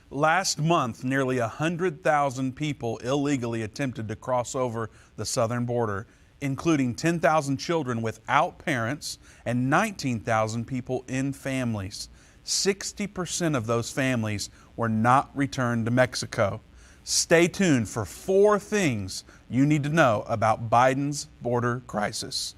Last month, nearly 100,000 people illegally attempted to cross over the southern border, including 10,000 children without parents and 19,000 people in families. 60% of those families were not returned to Mexico. Stay tuned for 4 things you need to know about Biden's border crisis.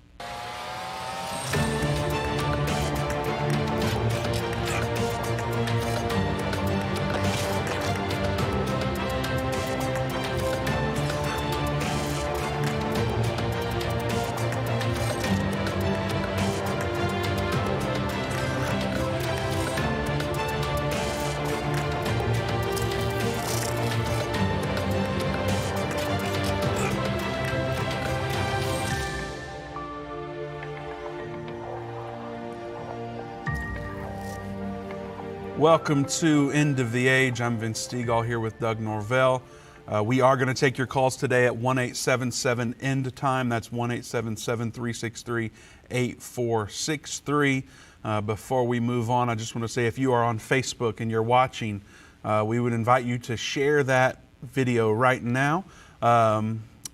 Welcome to End of the Age. I'm Vince Stegall here with Doug Norvell. We are going to take your calls today at 1-877-END-TIME. That's 1-877-363-8463. Before we move on, I just want to say if you are on Facebook and you're watching, we would invite you to share that video right now.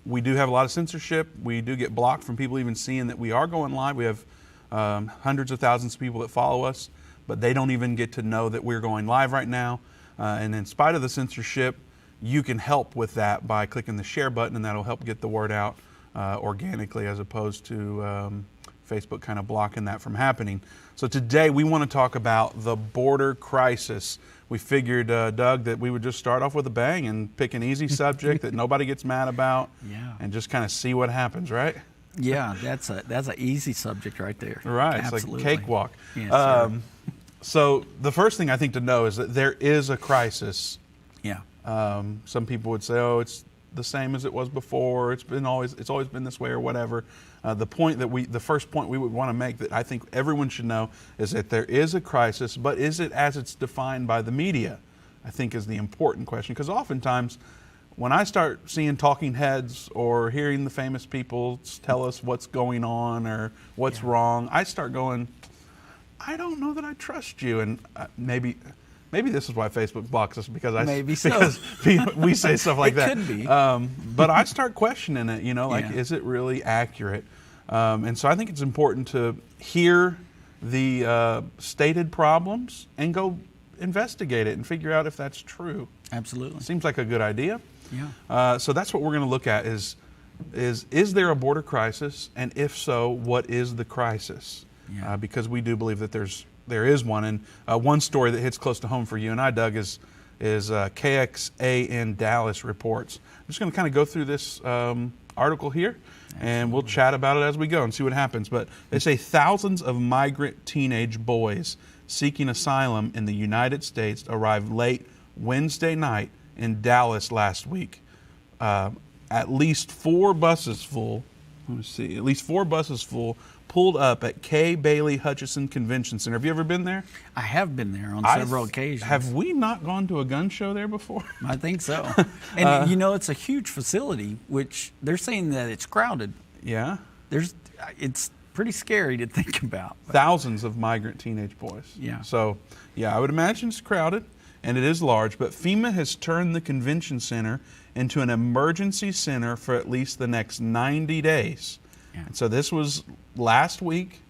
We do have a lot of censorship. We do get blocked from people even seeing that we are going live. We have hundreds of thousands of people that follow us, but they don't even get to know that we're going live right now. And in spite of the censorship, you can help with that by clicking the share button, and that'll help get the word out organically as opposed to Facebook kind of blocking that from happening. So today we want to talk about the border crisis. We figured, Doug, that we would just start off with a bang and pick an easy subject that nobody gets mad about, and just kind of see what happens, right? Yeah, that's an easy subject right there. Right, Absolutely. It's like cakewalk. Yes, so the first thing I think to know is that there is a crisis. yeah. Some people would say, "Oh, it's the same as it was before. It's always been this way, or whatever." The first point we would want to make that I think everyone should know is that there is a crisis, but is it as it's defined by the media? I think is the important question, because oftentimes when I start seeing talking heads or hearing the famous people tell us what's going on or what's wrong, I start going, I don't know that I trust you. And maybe this is why Facebook blocks us, because we say stuff like that. It could be. But I start questioning it, is it really accurate? And so I think it's important to hear the stated problems and go investigate it and figure out if that's true. Absolutely. Seems like a good idea. Yeah. So that's what we're going to look at is there a border crisis? And if so, what is the crisis? Yeah. Because we do believe that there is one. And one story that hits close to home for you and I, Doug, is KXA in Dallas reports. I'm just going to kind of go through this article here, and we'll chat about it as we go and see what happens. But they say thousands of migrant teenage boys seeking asylum in the United States arrived late Wednesday night in Dallas last week. At least 4 buses full pulled up at K. Bailey Hutchison Convention Center. Have you ever been there? I have been there on several occasions. Have we not gone to a gun show there before? I think so. And it's a huge facility, which they're saying that it's crowded. Yeah. It's pretty scary to think about. Thousands of migrant teenage boys. Yeah. So, I would imagine it's crowded, and it is large, but FEMA has turned the convention center into an emergency center for at least the next 90 days. Yeah. And so this was last week,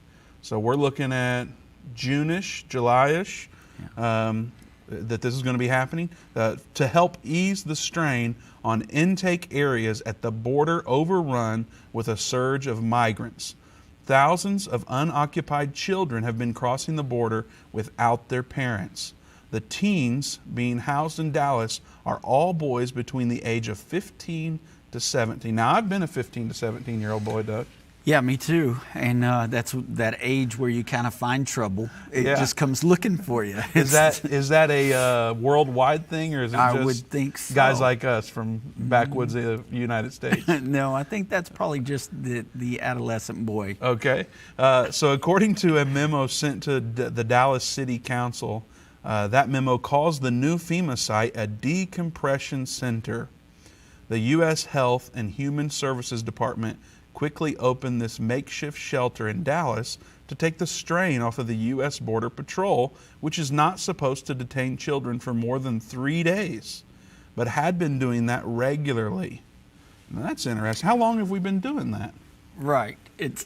so we're looking at June-ish, July-ish, that this is going to be happening to help ease the strain on intake areas at the border overrun with a surge of migrants. Thousands of unoccupied children have been crossing the border without their parents. The teens being housed in Dallas are all boys between the age of 15 to 17. Now, I've been a 15 to 17-year-old boy, Doug. Yeah, me too. And that's that age where you kind of find trouble. It just comes looking for you. Is that a worldwide thing, or is it I just would think so. Guys like us from backwoods of the United States? No, I think that's probably just the adolescent boy. Okay. So according to a memo sent to the Dallas City Council, that memo calls the new FEMA site a decompression center. The U.S. Health and Human Services Department quickly opened this makeshift shelter in Dallas to take the strain off of the U.S. Border Patrol, which is not supposed to detain children for more than 3 days, but had been doing that regularly. Now, that's interesting. How long have we been doing that? Right. It's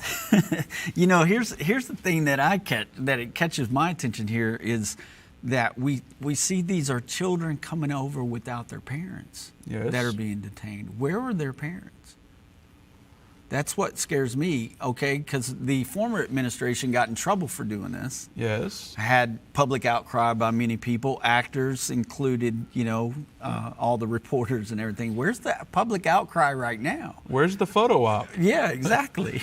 here's the thing that it catches my attention here is that we see these are children coming over without their parents. Yes. That are being detained. Where are their parents? That's what scares me, okay? Because the former administration got in trouble for doing this. Yes. Had public outcry by many people, actors included, all the reporters and everything. Where's the public outcry right now? Where's the photo op? Yeah, exactly.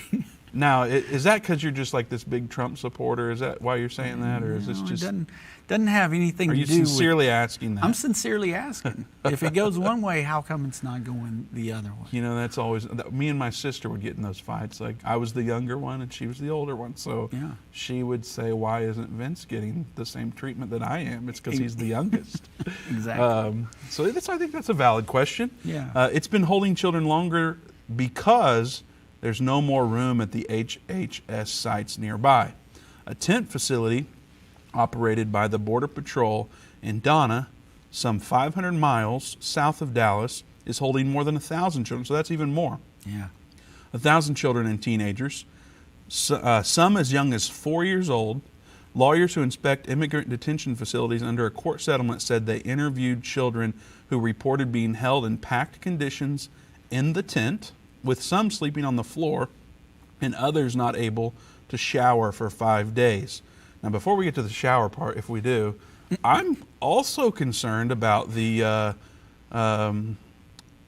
Now, is that because you're just like this big Trump supporter? Is that why you're saying that, or is this just? It doesn't have anything to do with. Are you sincerely asking that? I'm sincerely asking. If it goes one way, how come it's not going the other way? That's always me and my sister would get in those fights. Like I was the younger one and she was the older one, so yeah. She would say, "Why isn't Vince getting the same treatment that I am?" It's because he's the youngest. Exactly. So I think that's a valid question. Yeah. It's been holding children longer because there's no more room at the HHS sites nearby. A tent facility operated by the Border Patrol in Donna, some 500 miles south of Dallas, is holding more than 1,000 children, so that's even more. Yeah. 1,000 children and teenagers, some as young as 4 years old. Lawyers who inspect immigrant detention facilities under a court settlement said they interviewed children who reported being held in packed conditions in the tent, with some sleeping on the floor and others not able to shower for 5 days. Now, before we get to the shower part, if we do, I'm also concerned about the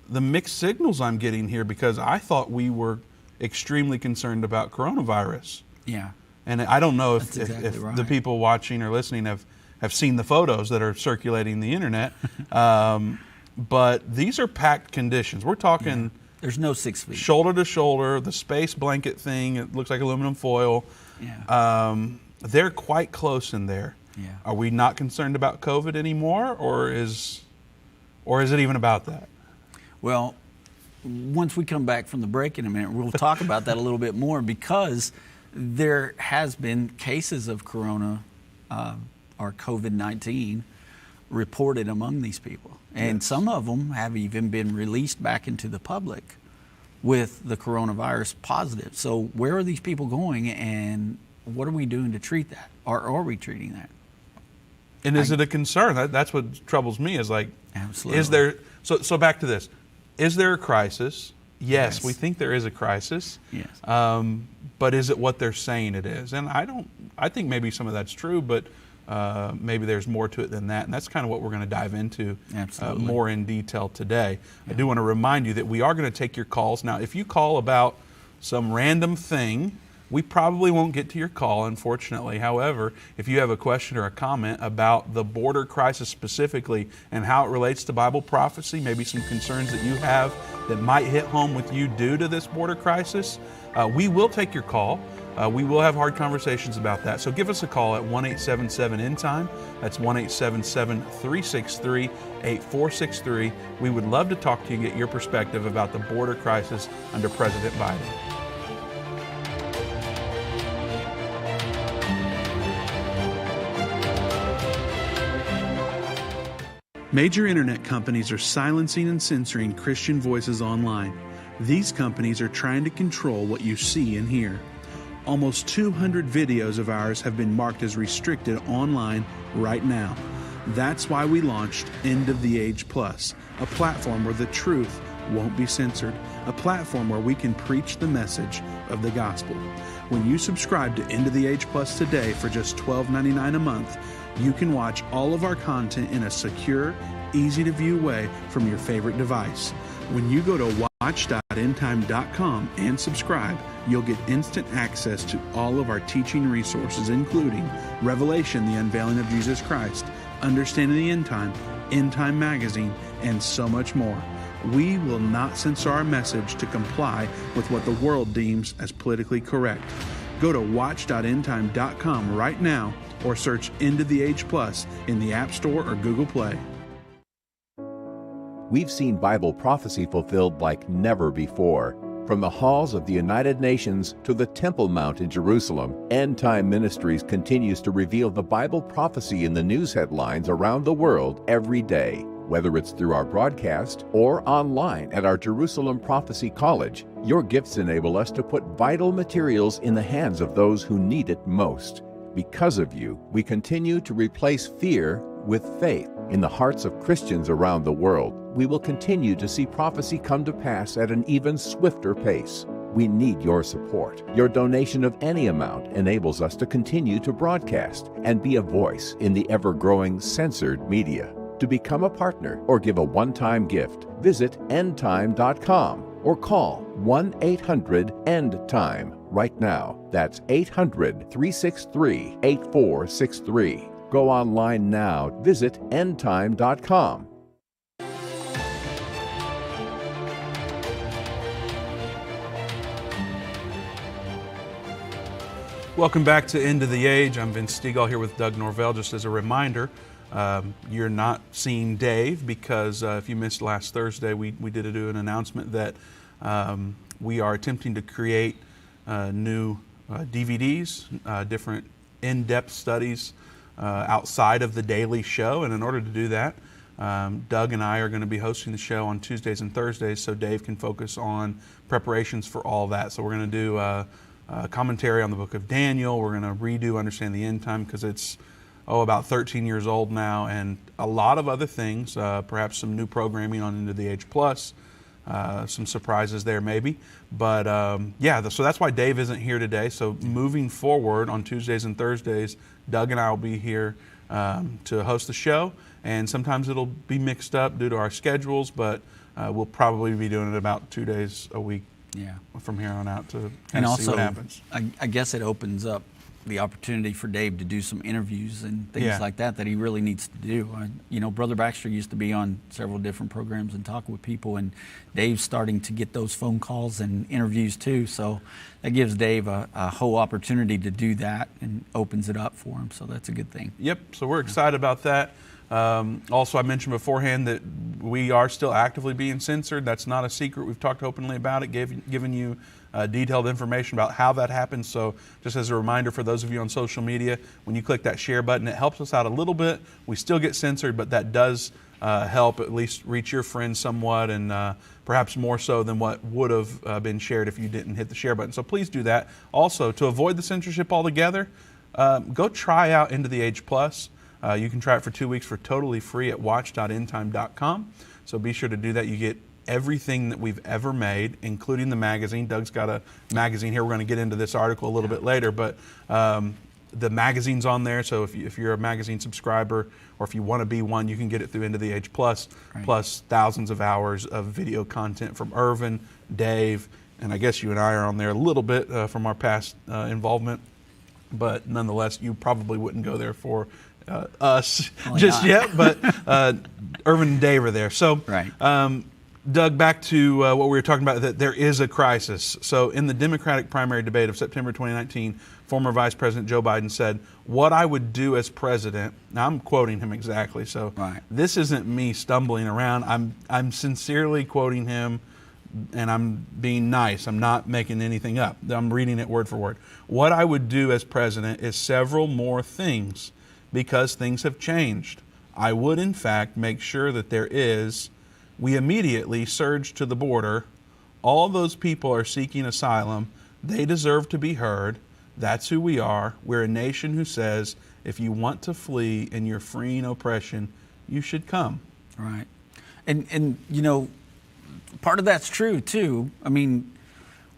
mixed signals I'm getting here, because I thought we were extremely concerned about coronavirus. Yeah. And I don't know if right. the people watching or listening have seen the photos that are circulating the internet, but these are packed conditions. We're talking... Yeah. There's no 6 feet. Shoulder to shoulder, the space blanket thing, it looks like aluminum foil. Yeah. They're quite close in there. Yeah. Are we not concerned about COVID anymore, or is it even about that? Well, once we come back from the break in a minute, we'll talk about that a little bit more, because there has been cases of corona or COVID-19 reported among these people. And yes. Some of them have even been released back into the public with the coronavirus positive. So where are these people going, and what are we doing to treat that? Or are we treating that? And is it a concern? That's what troubles me, is like, absolutely. Is there, so back to this, is there a crisis? Yes, we think there is a crisis. Yes. But is it what they're saying it is? And I think maybe some of that's true, but maybe there's more to it than that. And that's kind of what we're going to dive into more in detail today. Yeah. I do want to remind you that we are going to take your calls. Now, if you call about some random thing, we probably won't get to your call, unfortunately. However, if you have a question or a comment about the border crisis specifically and how it relates to Bible prophecy, maybe some concerns that you have that might hit home with you due to this border crisis, we will take your call. We will have hard conversations about that. So give us a call at 1-877-Endtime. That's 1-877-363-8463. We would love to talk to you and get your perspective about the border crisis under President Biden. Major internet companies are silencing and censoring Christian voices online. These companies are trying to control what you see and hear. Almost 200 videos of ours have been marked as restricted online right now. That's why we launched End of the Age Plus, a platform where the truth won't be censored, a platform where we can preach the message of the gospel. When you subscribe to End of the Age Plus today for just $12.99 a month, you can watch all of our content in a secure, easy-to-view way from your favorite device. When you go to watch.endtime.com and subscribe, you'll get instant access to all of our teaching resources, including Revelation, the Unveiling of Jesus Christ, Understanding the End Time, End Time Magazine, and so much more. We will not censor our message to comply with what the world deems as politically correct. Go to watch.endtime.com right now, or search End of the Age Plus in the App Store or Google Play. We've seen Bible prophecy fulfilled like never before. From the halls of the United Nations to the Temple Mount in Jerusalem, Endtime Ministries continues to reveal the Bible prophecy in the news headlines around the world every day. Whether it's through our broadcast or online at our Jerusalem Prophecy College, your gifts enable us to put vital materials in the hands of those who need it most. Because of you, we continue to replace fear with faith in the hearts of Christians around the world. We will continue to see prophecy come to pass at an even swifter pace. We need your support. Your donation of any amount enables us to continue to broadcast and be a voice in the ever-growing censored media. To become a partner or give a one-time gift, visit endtime.com or call 1-800-END-TIME right now. That's 800-363-8463. Go online now. Visit endtime.com. Welcome back to End of the Age. I'm Vince Stegall here with Doug Norvell. Just as a reminder, you're not seeing Dave because if you missed last Thursday, we did do an announcement that we are attempting to create new DVDs, different in-depth studies outside of the daily show. And in order to do that, Doug and I are going to be hosting the show on Tuesdays and Thursdays so Dave can focus on preparations for all that. So we're going to do commentary on the book of Daniel. We're going to redo Understand the End Time because it's about 13 years old now, and a lot of other things, perhaps some new programming on Into the Age Plus, some surprises there maybe. But so that's why Dave isn't here today. So moving forward on Tuesdays and Thursdays, Doug and I will be here to host the show, and sometimes it'll be mixed up due to our schedules, but we'll probably be doing it about 2 days a week from here on out to kind of see what happens. I guess it opens up the opportunity for Dave to do some interviews and things like that he really needs to do. Brother Baxter used to be on several different programs and talk with people, and Dave's starting to get those phone calls and interviews too. So that gives Dave a whole opportunity to do that and opens it up for him. So that's a good thing. Yep. So we're excited about that. Also, I mentioned beforehand that we are still actively being censored. That's not a secret. We've talked openly about it, given you detailed information about how that happens. So just as a reminder for those of you on social media, when you click that share button, it helps us out a little bit. We still get censored, but that does help at least reach your friends somewhat, and perhaps more so than what would have been shared if you didn't hit the share button. So please do that. Also, to avoid the censorship altogether, go try out Into the Age Plus. You can try it for 2 weeks for totally free at watch.endtime.com. So be sure to do that. You get everything that we've ever made, including the magazine. Doug's got a magazine here. We're going to get into this article a little bit later, but the magazine's on there. So if you're a magazine subscriber, or if you want to be one, you can get it through Into the Age Plus, plus thousands of hours of video content from Irvin, Dave, and I guess you and I are on there a little bit from our past involvement. But nonetheless, you probably wouldn't go there for us just yet, but Irvin and Dave are there. So, Doug, back to what we were talking about, that there is a crisis. So in the Democratic primary debate of September 2019, former Vice President Joe Biden said, "What I would do as president," now I'm quoting him exactly, so this isn't me stumbling around. I'm sincerely quoting him, and I'm being nice. I'm not making anything up. I'm reading it word for word. "What I would do as president is several more things, because things have changed. I would, in fact, make sure that there is. We immediately surged to the border. All those people are seeking asylum. They deserve to be heard. That's who we are. We're a nation who says, if you want to flee and you're freeing oppression, you should come." Right. And part of that's true too. I mean,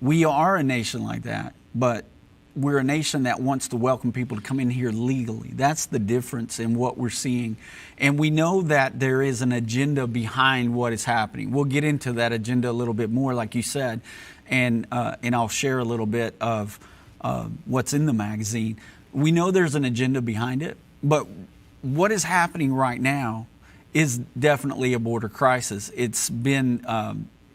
we are a nation like that, but we're a nation that wants to welcome people to come in here legally. That's the difference in what we're seeing. And we know that there is an agenda behind what is happening. We'll get into that agenda a little bit more, like you said, and I'll share a little bit of what's in the magazine. We know there's an agenda behind it, but what is happening right now is definitely a border crisis. It's been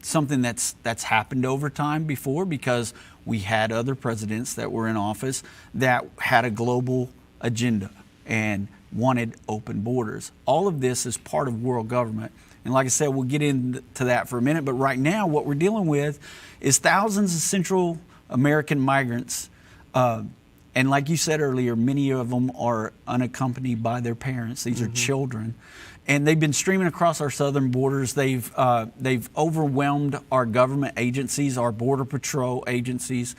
something that's happened over time before, because we had other presidents that were in office that had a global agenda, and wanted open borders. All of this is part of world government. And like I said, we'll get into that for a minute. But right now, what we're dealing with is thousands of Central American migrants. And like you said earlier, many of them are unaccompanied by their parents. These are children. And they've been streaming across our southern borders. They've overwhelmed our government agencies, our Border Patrol agencies.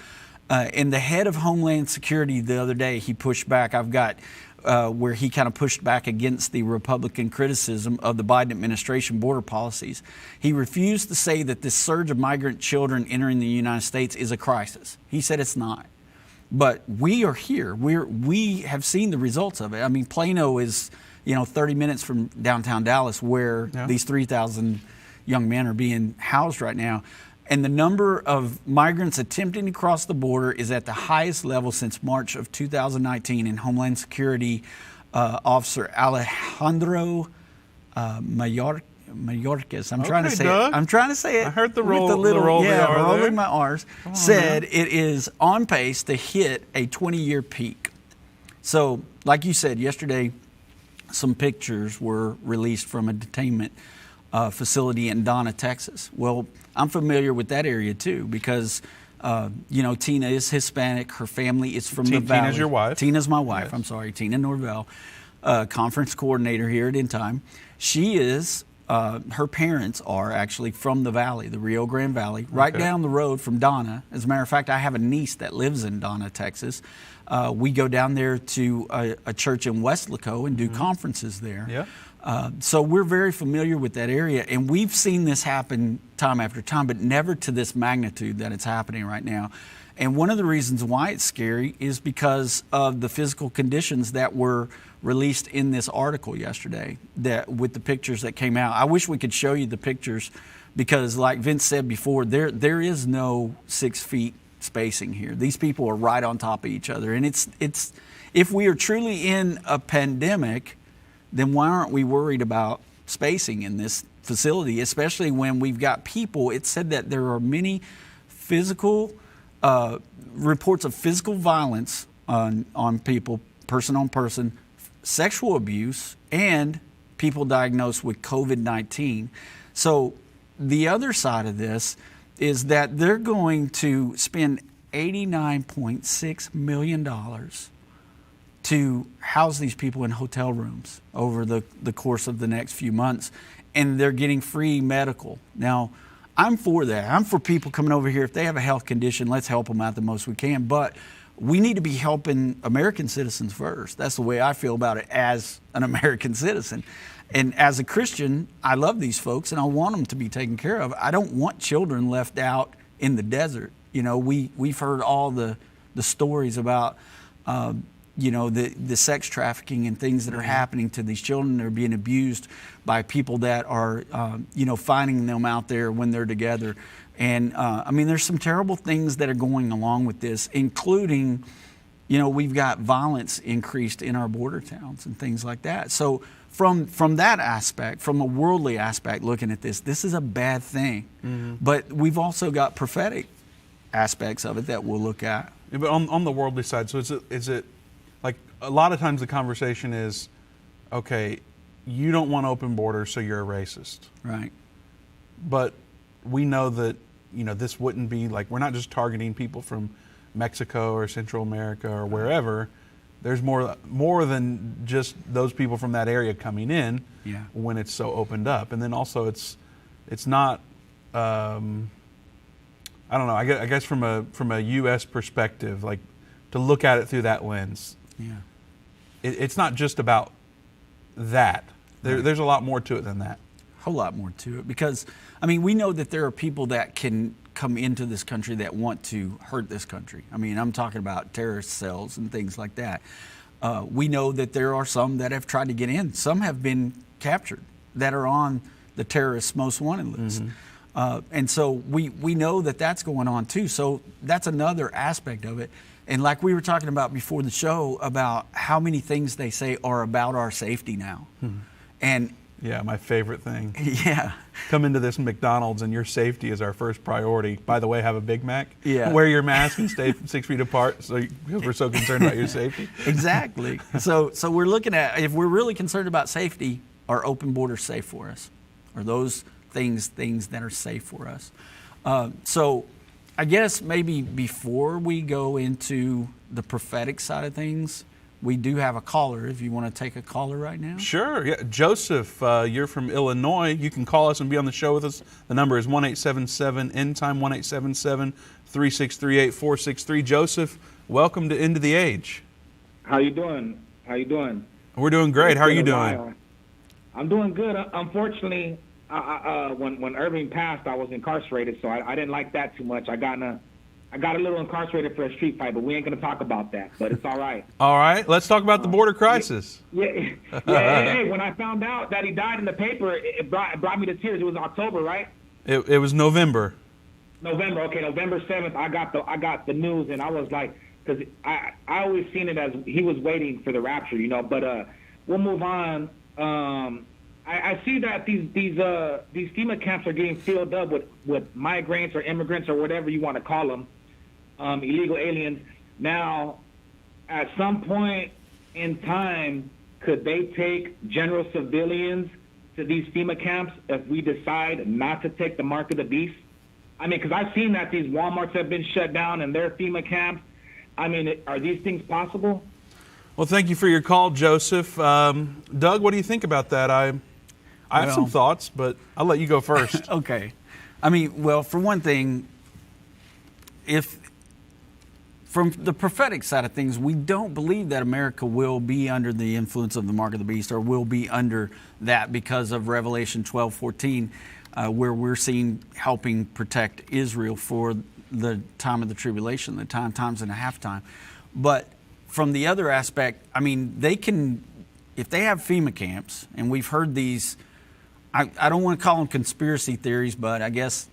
And the head of Homeland Security the other day, he pushed back. I've got where he kind of pushed back against the Republican criticism of the Biden administration border policies. He refused to say that this surge of migrant children entering the United States is a crisis. He said it's not. But we are here. We have seen the results of it. I mean, Plano is 30 minutes from downtown Dallas, where these 3,000 young men are being housed right now. And the number of migrants attempting to cross the border is at the highest level since March of 2019. And Homeland Security Officer Alejandro Mayorkas, I'm trying to say Doug. it. I'm trying to say it. I heard the with roll, the little, the roll the R rolling there. my R's. Come on, Said man. it is on pace to hit a 20-year peak. So, like you said yesterday, some pictures were released from a detainment facility in Donna, Texas. Well, I'm familiar with that area too because, Tina is Hispanic. Her family is from the Valley. Tina's your wife? Tina's my wife. Yes. I'm sorry, Tina Norvell, conference coordinator here at Endtime. She is. Her parents are actually from the Valley, the Rio Grande Valley, right down the road from Donna. As a matter of fact, I have a niece that lives in Donna, Texas. We go down there to a church in Weslaco and do conferences there. Yeah. So we're very familiar with that area, and we've seen this happen time after time, but never to this magnitude that it's happening right now. And one of the reasons why it's scary is because of the physical conditions that were released in this article yesterday, that with the pictures that came out. I wish we could show you the pictures because, like Vince said before, there is no 6 feet spacing here. These people are right on top of each other. And it's if we are truly in a pandemic, then why aren't we worried about spacing in this facility, especially when we've got people? It said that there are many physical reports of physical violence on people, person on person, sexual abuse, and people diagnosed with COVID-19. So the other side of this is that they're going to spend $89.6 million to house these people in hotel rooms over the course of the next few months, and they're getting free medical. Now, I'm for that. I'm for people coming over here. If they have a health condition, let's help them out the most we can. But we need to be helping American citizens first. That's the way I feel about it as an American citizen. And as a Christian, I love these folks and I want them to be taken care of. I don't want children left out in the desert. We've heard all the stories about the sex trafficking and things that are happening to these children. They're being abused by people that are, finding them out there when they're together. And there's some terrible things that are going along with this, including, we've got violence increased in our border towns and things like that. So from that aspect, from a worldly aspect, looking at this is a bad thing. Mm-hmm. But we've also got prophetic aspects of it that we'll look at. Yeah, but on the worldly side, so is it like a lot of times the conversation is, okay, you don't want open borders, so you're a racist. Right. But we know that, this wouldn't be like, we're not just targeting people from Mexico or Central America or wherever. There's more than just those people from that area coming in when it's so opened up. And then also it's not, I don't know, I guess from a U.S. perspective, like to look at it through that lens, it's not just about that. There's a lot more to it than that. A whole lot more to it because, we know that there are people that can come into this country that want to hurt this country. I'm talking about terrorist cells and things like that. We know that there are some that have tried to get in. Some have been captured that are on the terrorists' most wanted list. Mm-hmm. And so we know that that's going on too. So that's another aspect of it. And like we were talking about before the show about how many things they say are about our safety now. Mm-hmm. And Yeah, my favorite thing. Yeah. Come into this McDonald's and your safety is our first priority. By the way, have a Big Mac. Yeah. Wear your mask and stay 6 feet apart because we're so concerned about your safety. Exactly. So we're looking at, if we're really concerned about safety, are open borders safe for us? Are those things that are safe for us? So I guess maybe before we go into the prophetic side of things, we do have a caller, if you want to take a caller right now. Sure. Yeah. Joseph, you're from Illinois. You can call us and be on the show with us. The number is 1-877-Endtime, 1-877-363-8463. Joseph, welcome to End of the Age. How you doing? We're doing great. How are you doing? I'm doing good. Unfortunately, when Irvin passed, I was incarcerated, so I didn't like that too much. I got a little incarcerated for a street fight, but we ain't going to talk about that. But it's all right. All right. Let's talk about the border crisis. Yeah. Hey, when I found out that he died in the paper, it brought me to tears. It was October, right? It was November. November. Okay, November 7th. I got the news, and I was like, because I always seen it as he was waiting for the rapture, But we'll move on. I see that these FEMA camps are getting filled up with migrants or immigrants or whatever you want to call them, illegal aliens. Now, at some point in time, could they take general civilians to these FEMA camps if we decide not to take the mark of the beast? I mean, because I've seen that these Walmarts have been shut down and their FEMA camps. I mean, are these things possible? Well, thank you for your call, Joseph. Doug, what do you think about that? I have some thoughts, but I'll let you go first. Okay. I mean, well, for one thing, if from the prophetic side of things, we don't believe that America will be under the influence of the mark of the beast or will be under that because of Revelation 12:14, where we're seeing helping protect Israel for the time of the tribulation, the times and a half time. But from the other aspect, I mean, they can, if they have FEMA camps, and we've heard these, I don't want to call them conspiracy theories, but I guess.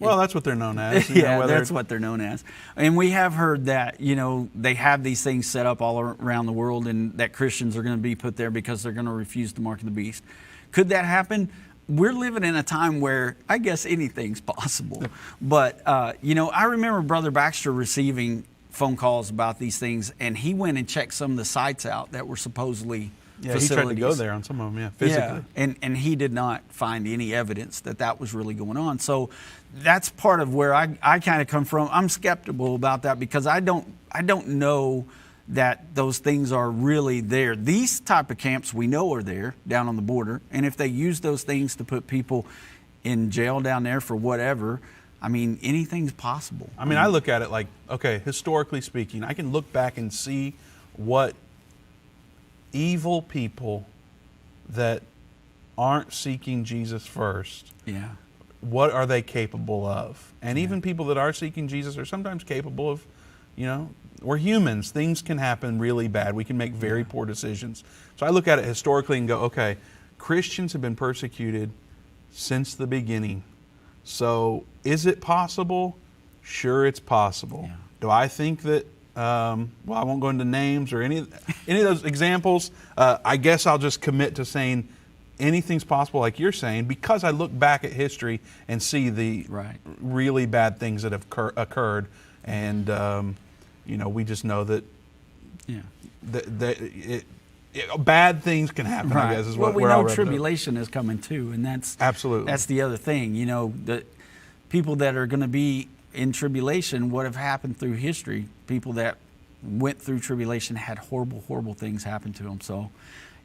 Well, that's what they're known as. Yeah, that's what they're known as. And we have heard that, they have these things set up all around the world and that Christians are going to be put there because they're going to refuse the mark of the beast. Could that happen? We're living in a time where I guess anything's possible. But, I remember Brother Baxter receiving phone calls about these things, and he went and checked some of the sites out that were suppoedly facilities. He tried to go there on some of them, physically. Yeah, and he did not find any evidence that was really going on. So that's part of where I kind of come from. I'm skeptical about that because I don't know that those things are really there. These type of camps we know are there down on the border, and if they use those things to put people in jail down there for whatever, I mean, anything's possible. I mean, I look at it like, okay, historically speaking, I can look back and see what evil people that aren't seeking Jesus first, what are they capable of? And even people that are seeking Jesus are sometimes capable of, we're humans. Things can happen really bad. We can make very poor decisions. So I look at it historically and go, okay, Christians have been persecuted since the beginning. So is it possible? Sure, it's possible. Yeah. Do I think that, I won't go into names or any of those examples. I guess I'll just commit to saying anything's possible, like you're saying, because I look back at history and see the really bad things that have occurred. And, we just know that, bad things can happen, I guess, is what we're all we know tribulation is coming too, and that's the other thing. The people that are going to be in tribulation, what have happened through history, people that went through tribulation had horrible, horrible things happen to them. So,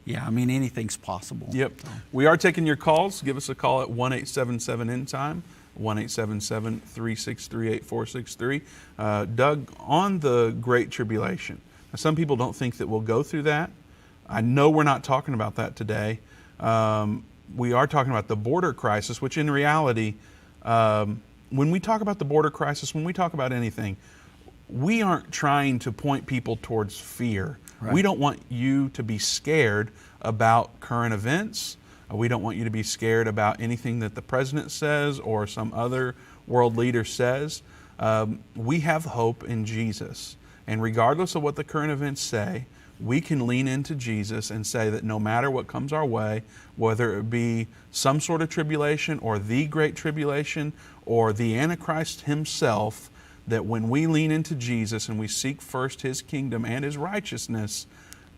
yeah, I mean, anything's possible. Yep. So. We are taking your calls. Give us a call at 1-877-Endtime, 1-877-363-8463. Doug, on the Great Tribulation, now, some people don't think that we'll go through that. I know we're not talking about that today. We are talking about the border crisis, which in reality, when we talk about the border crisis, when we talk about anything, we aren't trying to point people towards fear. Right. We don't want you to be scared about current events. We don't want you to be scared about anything that the president says or some other world leader says. We have hope in Jesus. And regardless of what the current events say, we can lean into Jesus and say that no matter what comes our way, whether it be some sort of tribulation or the great tribulation or the Antichrist himself, that when we lean into Jesus and we seek first His kingdom and His righteousness,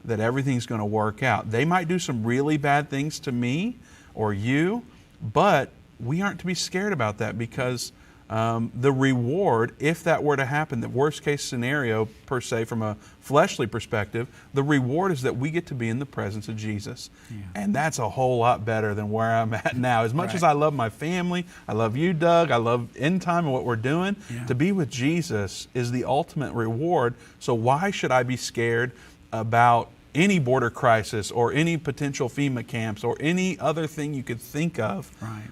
that everything's going to work out. They might do some really bad things to me or you, but we aren't to be scared about that, because the reward, if that were to happen, the worst case scenario per se from a fleshly perspective, the reward is that we get to be in the presence of Jesus. Yeah. And that's a whole lot better than where I'm at now. As much as I love my family, I love you, Doug, I love Endtime and what we're doing, to be with Jesus is the ultimate reward. So why should I be scared about any border crisis or any potential FEMA camps or any other thing you could think of? Right.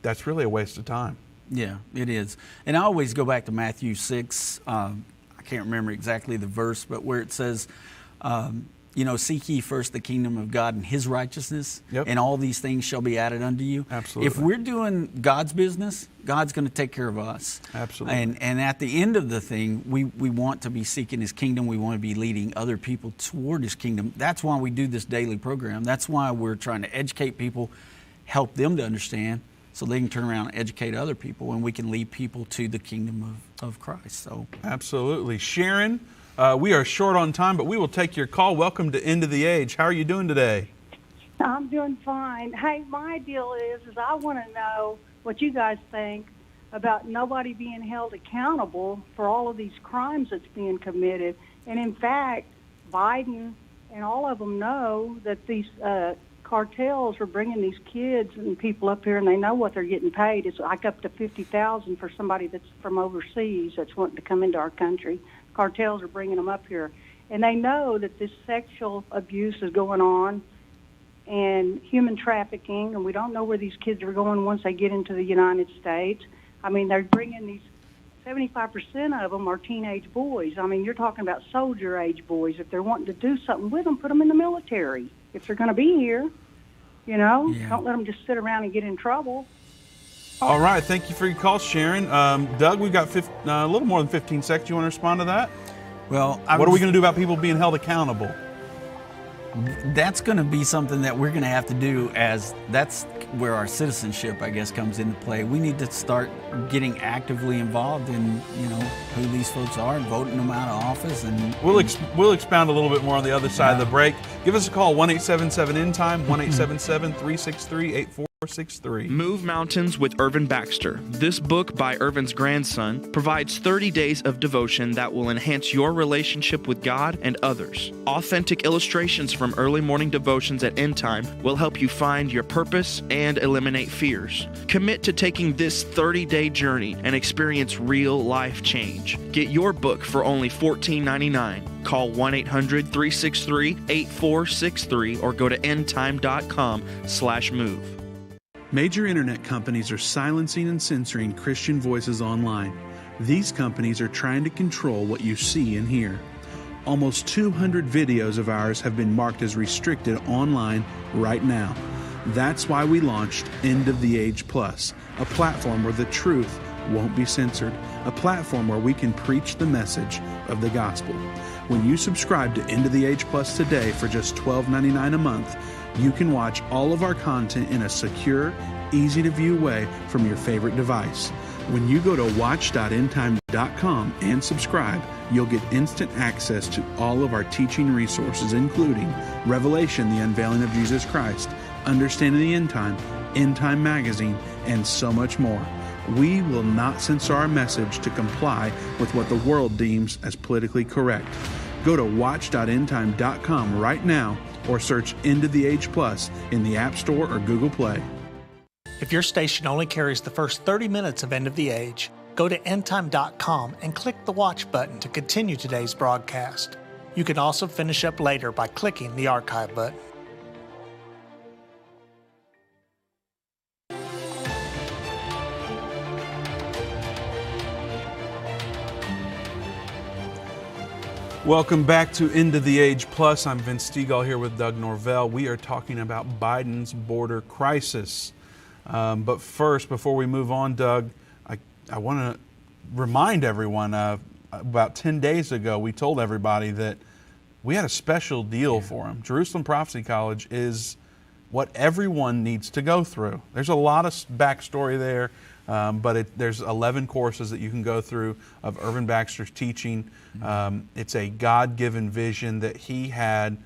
That's really a waste of time. Yeah, it is. And I always go back to Matthew 6. I can't remember exactly the verse, but where it says, seek ye first the kingdom of God and His righteousness, and all these things shall be added unto you. Absolutely. If we're doing God's business, God's going to take care of us. Absolutely. And at the end of the thing, we want to be seeking His kingdom. We want to be leading other people toward His kingdom. That's why we do this daily program. That's why we're trying to educate people, help them to understand, so they can turn around and educate other people, and we can lead people to the kingdom of Christ. So absolutely. Sharon, we are short on time, but we will take your call. Welcome to End of the Age. How are you doing today? I'm doing fine. Hey, my deal is I want to know what you guys think about nobody being held accountable for all of these crimes that's being committed. And in fact, Biden and all of them know that these cartels are bringing these kids and people up here, and they know what they're getting paid. It's like up to $50,000 for somebody that's from overseas that's wanting to come into our country. Cartels are bringing them up here, and they know that this sexual abuse is going on and human trafficking, and we don't know where these kids are going once they get into the United States. I mean, they're bringing these 75% of them are teenage boys. I mean, you're talking about soldier-age boys. If they're wanting to do something with them, put them in the military. If they're going to be here, don't let them just sit around and get in trouble. All right. Thank you for your call, Sharon. Doug, we've got a little more than 15 seconds. You want to respond to that? Well, what are we going to do about people being held accountable? That's going to be something that we're going to have to do, as that's where our citizenship, I guess, comes into play. We need to start getting actively involved in, who these folks are and voting them out of office. And we'll expound a little bit more on the other side of the break. Give us a call, 1-877-ENDTIME, 1-877-363-8463. Move Mountains with Irvin Baxter. This book by Irvin's grandson provides 30 days of devotion that will enhance your relationship with God and others. Authentic illustrations from early morning devotions at Endtime will help you find your purpose and eliminate fears. Commit to taking this 30-day journey and experience real life change. Get your book for only $14.99. Call 1-800-363-8463 or go to endtime.com/move. Major internet companies are silencing and censoring Christian voices online. These companies are trying to control what you see and hear. Almost 200 videos of ours have been marked as restricted online right now. That's why we launched End of the Age Plus, a platform where the truth won't be censored, a platform where we can preach the message of the gospel. When you subscribe to End of the Age Plus today for just $12.99 a month, you can watch all of our content in a secure, easy-to-view way from your favorite device. When you go to watch.endtime.com and subscribe, you'll get instant access to all of our teaching resources, including Revelation, the Unveiling of Jesus Christ, Understanding the End Time, End Time Magazine, and so much more. We will not censor our message to comply with what the world deems as politically correct. Go to watch.endtime.com right now or search End of the Age Plus in the App Store or Google Play. If your station only carries the first 30 minutes of End of the Age, go to endtime.com and click the watch button to continue today's broadcast. You can also finish up later by clicking the archive button. Welcome back to End of the Age Plus. I'm Vince Stegall here with Doug Norvell. We are talking about Biden's border crisis. But first, before we move on, Doug, I want to remind everyone, about 10 days ago, we told everybody that we had a special deal for them. Jerusalem Prophecy College is what everyone needs to go through. There's a lot of backstory there, but there's 11 courses that you can go through of Irvin Baxter's teaching. It's a God-given vision that he had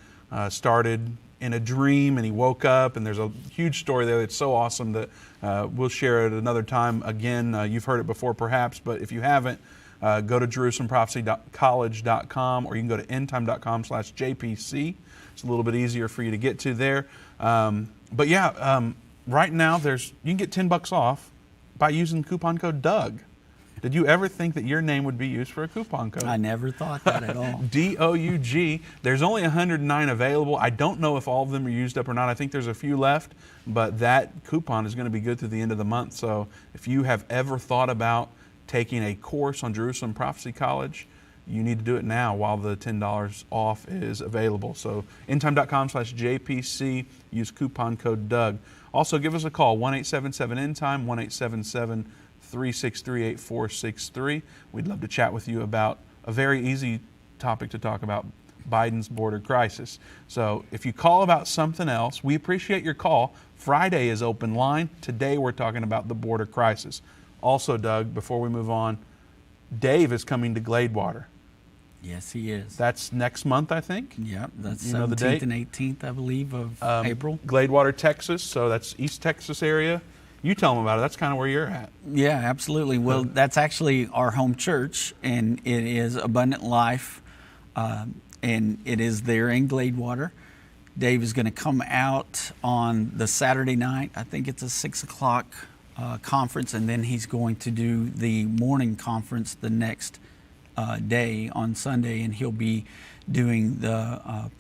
started in a dream, and he woke up, and there's a huge story there that's so awesome that we'll share it another time. Again, you've heard it before perhaps, but if you haven't, go to JerusalemProphecyCollege.com, or you can go to endtime.com/JPC. It's a little bit easier for you to get to there. But yeah, right now you can get $10 off by using coupon code Doug. Did you ever think that your name would be used for a coupon code? I never thought that at all. DOUG. There's only 109 available. I don't know if all of them are used up or not. I think there's a few left, but that coupon is going to be good through the end of the month. So if you have ever thought about taking a course on Jerusalem Prophecy College, you need to do it now while the $10 off is available. So endtime.com/JPC, use coupon code Doug. Also, give us a call, 1-877-ENDTIME, 1-877-363-8463. We'd love to chat with you about a very easy topic to talk about, Biden's border crisis. So if you call about something else, we appreciate your call. Friday is open line. Today we're talking about the border crisis. Also, Doug, before we move on, Dave is coming to Gladewater. Yes, he is. That's next month, I think. Yep, that's You know the 17th date? and 18th, I believe, of April. Gladewater, Texas. So that's East Texas area. You tell them about it. That's kind of where you're at. Yeah, absolutely. Well, that's actually our home church, and it is Abundant Life, and it is there in Gladewater. Dave is going to come out on the Saturday night. I think it's a 6 o'clock conference, and then he's going to do the morning conference the next day on Sunday, and he'll be doing the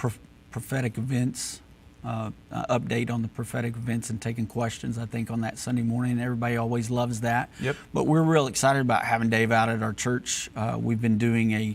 prophetic events, update on the prophetic events and taking questions, I think, on that Sunday morning. Everybody always loves that. Yep. But we're real excited about having Dave out at our church. We've been doing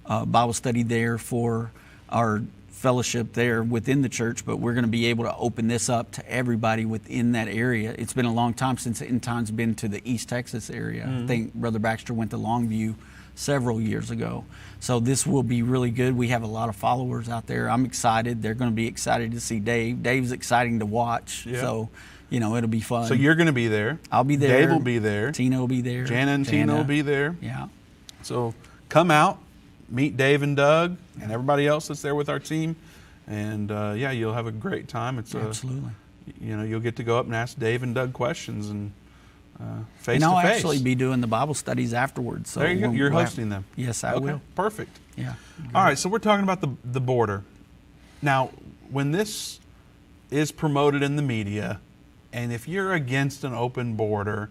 a Bible study there for our fellowship there within the church, but we're going to be able to open this up to everybody within that area. It's been a long time since Endtime's been to the East Texas area. I think Brother Baxter went to Longview several years ago. So this will be really good. We have a lot of followers out there. I'm excited. They're going to be excited to see Dave. Dave's exciting to watch. Yeah. So, it'll be fun. So you're going to be there. I'll be there. Dave will be there. Tina will be there. Jana and Tina will be there. Yeah. So come out, meet Dave and Doug and everybody else that's there with our team. And you'll have a great time. It's Absolutely. You'll get to go up and ask Dave and Doug questions and face And to I'll face. actually be doing the Bible studies afterwards. So There you go. You're we'll hosting them. Yes, I Okay, will. perfect. Yeah. All right, so we're talking about the border. Now, when this is promoted in the media, and if you're against an open border,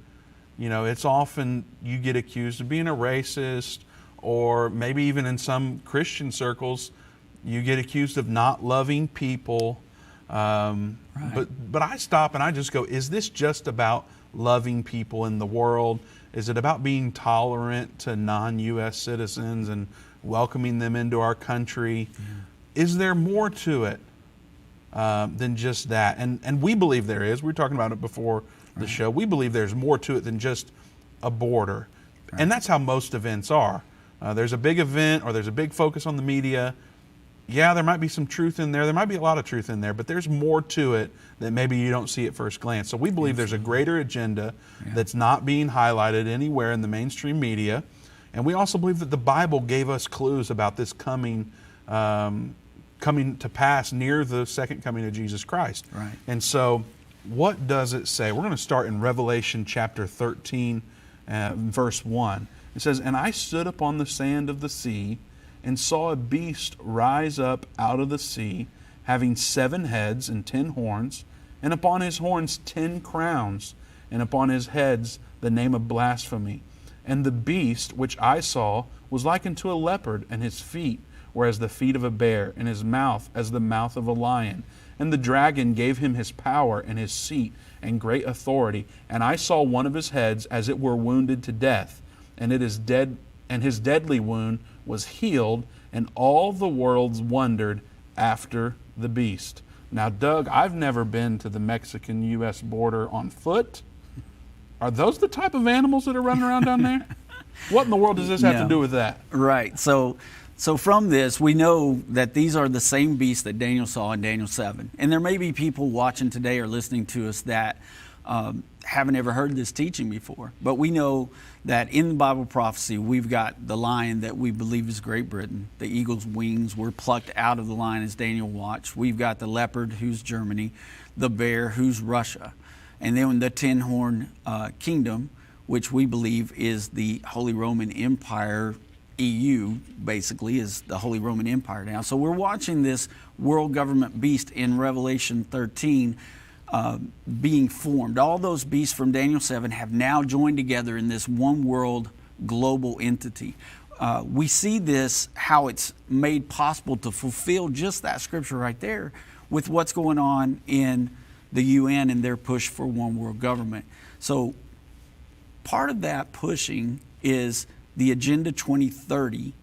it's often you get accused of being a racist, or maybe even in some Christian circles, you get accused of not loving people. Right. But I stop and I just go, is this just about loving people in the world? Is it about being tolerant to non-U.S. citizens and welcoming them into our country? Yeah. Is there more to it than just that? And we believe there is. We were talking about it before the show. We believe there's more to it than just a border. Right. And that's how most events are. There's a big event or there's a big focus on the media. Yeah, there might be some truth in there. There might be a lot of truth in there, but there's more to it that maybe you don't see at first glance. So we believe there's a greater agenda that's not being highlighted anywhere in the mainstream media. And we also believe that the Bible gave us clues about this coming to pass near the second coming of Jesus Christ. Right. And so what does it say? We're going to start in Revelation chapter 13, verse 1. It says, "And I stood upon the sand of the sea, and saw a beast rise up out of the sea, having 7 heads and 10 horns, and upon his horns 10 crowns, and upon his heads the name of blasphemy. And the beast which I saw was like unto a leopard, and his feet were as the feet of a bear, and his mouth as the mouth of a lion. And the dragon gave him his power and his seat and great authority. And I saw one of his heads as it were wounded to death, and it is dead, and his deadly wound was healed, and all the worlds wondered after the beast." Now, Doug, I've never been to the Mexican-U.S. border on foot. Are those the type of animals that are running around down there? What in the world does this have to do with that? Right. So So from this, we know that these are the same beasts that Daniel saw in Daniel 7. And there may be people watching today or listening to us that haven't ever heard this teaching before. But we know that in the Bible prophecy, we've got the lion that we believe is Great Britain. The eagle's wings were plucked out of the lion as Daniel watched. We've got the leopard, who's Germany, the bear, who's Russia. And then the 10-horn kingdom, which we believe is the Holy Roman Empire. EU basically is the Holy Roman Empire now. So we're watching this world government beast in Revelation 13 being formed. All those beasts from Daniel 7 have now joined together in this one world global entity. We see this, how it's made possible to fulfill just that scripture right there with what's going on in the UN and their push for one world government. So part of that pushing is the Agenda 2030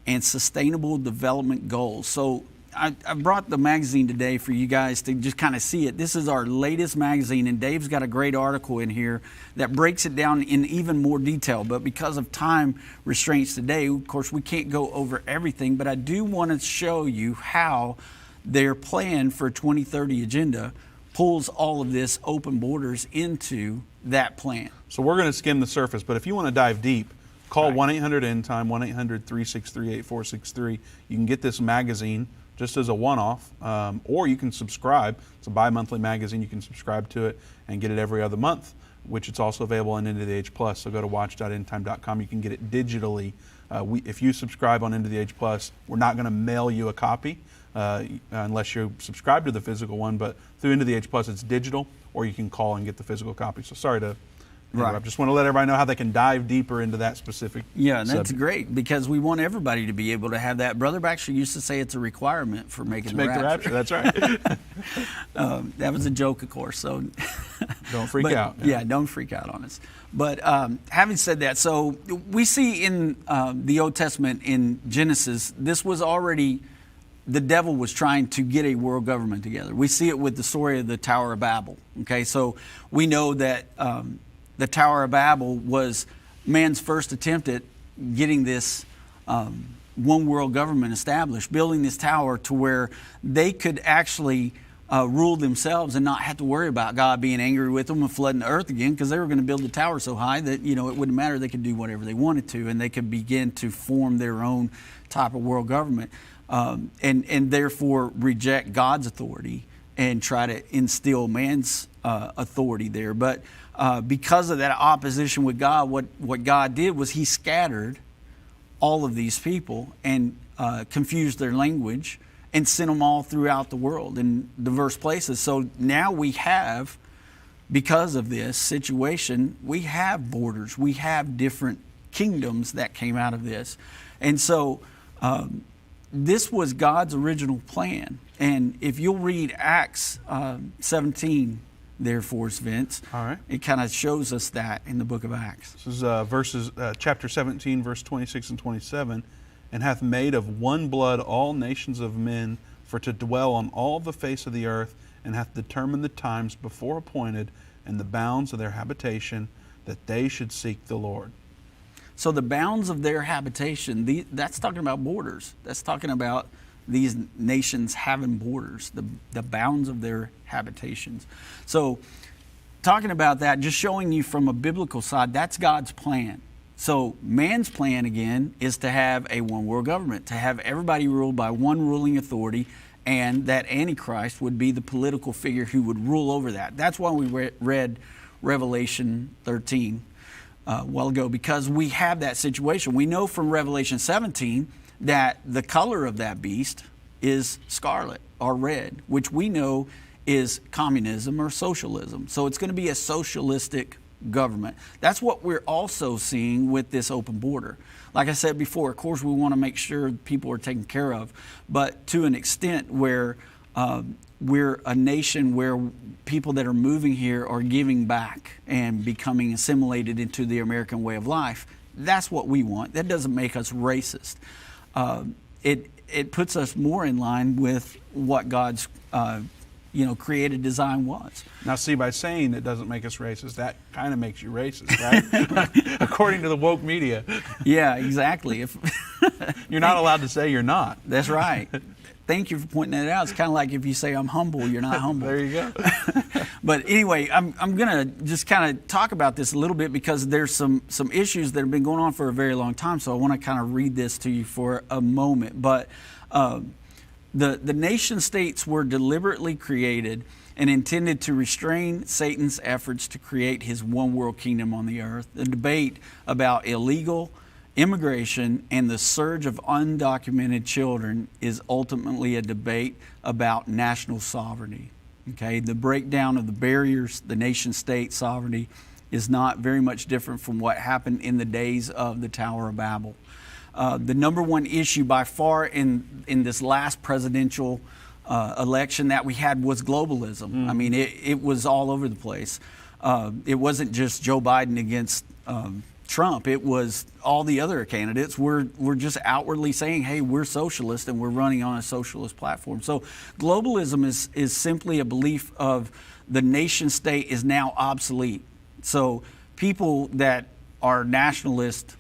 and Sustainable Development Goals. So I brought the magazine today for you guys to just kind of see it. This is our latest magazine, and Dave's got a great article in here that breaks it down in even more detail. But because of time restraints today, of course, we can't go over everything, but I do want to show you how their plan for 2030 agenda pulls all of this open borders into that plan. So we're going to skim the surface, but if you want to dive deep, call Right. 1-800-ENDTIME, 1-800-363-8463. You can get this magazine just as a one-off, or you can subscribe. It's a bi-monthly magazine. You can subscribe to it and get it every other month, which it's also available on End of the Age Plus. So go to watch.endtime.com. You can get it digitally. If you subscribe on End of the Age Plus, we're not going to mail you a copy unless you subscribe to the physical one. But through End of the Age Plus, it's digital, or you can call and get the physical copy. So sorry to interrupt. Right. Just want to let everybody know how they can dive deeper into that specific Yeah, and that's subject. great because we want everybody to be able to have that. Brother Baxter used to say it's a requirement for making the rapture. That's right. That was a joke, of course. So Don't freak but, out. Yeah, don't freak out on us. But having said that, so we see in the Old Testament in Genesis, this was already, the devil was trying to get a world government together. We see it with the story of the Tower of Babel. Okay, so we know that the Tower of Babel was man's first attempt at getting this one world government established, building this tower to where they could actually rule themselves and not have to worry about God being angry with them and flooding the earth again, because they were going to build the tower so high that, it wouldn't matter. They could do whatever they wanted to, and they could begin to form their own type of world government, and therefore reject God's authority and try to instill man's authority there. But because of that opposition with God, what God did was he scattered all of these people and confused their language and sent them all throughout the world in diverse places. So now we have, because of this situation, we have borders. We have different kingdoms that came out of this. And so this was God's original plan. And if you'll read Acts 17 there for us, Vince, All right. it kind of shows us that in the book of Acts. This is chapter 17, verse 26 and 27. And hath made of one blood all nations of men for to dwell on all the face of the earth, and hath determined the times before appointed and the bounds of their habitation, that they should seek the Lord. So the bounds of their habitation, that's talking about borders. That's talking about these nations having borders, the bounds of their habitations. So talking about that, just showing you from a biblical side, that's God's plan. So man's plan, again, is to have a one world government, to have everybody ruled by one ruling authority, and that Antichrist would be the political figure who would rule over that. That's why we read Revelation 13 a while ago, because we have that situation. We know from Revelation 17 that the color of that beast is scarlet or red, which we know is communism or socialism. So it's going to be a socialistic government. That's what we're also seeing with this open border. Like I said before, of course, we want to make sure people are taken care of, but to an extent where we're a nation where people that are moving here are giving back and becoming assimilated into the American way of life. That's what we want. That doesn't make us racist. It puts us more in line with what God's created design was. Now, see, by saying it doesn't make us racist, that kind of makes you racist, right? According to the woke media. Yeah, exactly. You're not allowed to say you're not. That's right. Thank you for pointing that out. It's kind of like if you say I'm humble, you're not humble. There you go. But anyway, I'm going to just kind of talk about this a little bit because there's some issues that have been going on for a very long time. So I want to kind of read this to you for a moment. But the nation states were deliberately created and intended to restrain Satan's efforts to create his one world kingdom on the earth. The debate about illegal immigration and the surge of undocumented children is ultimately a debate about national sovereignty. Okay, the breakdown of the barriers, the nation state sovereignty, is not very much different from what happened in the days of the Tower of Babel. The number one issue by far in this last presidential election that we had was globalism. I mean, it was all over the place. It wasn't just Joe Biden against Trump. It was all the other candidates were just outwardly saying, hey, we're socialist and we're running on a socialist platform. So globalism is simply a belief of the nation state is now obsolete. So people that are nationalist,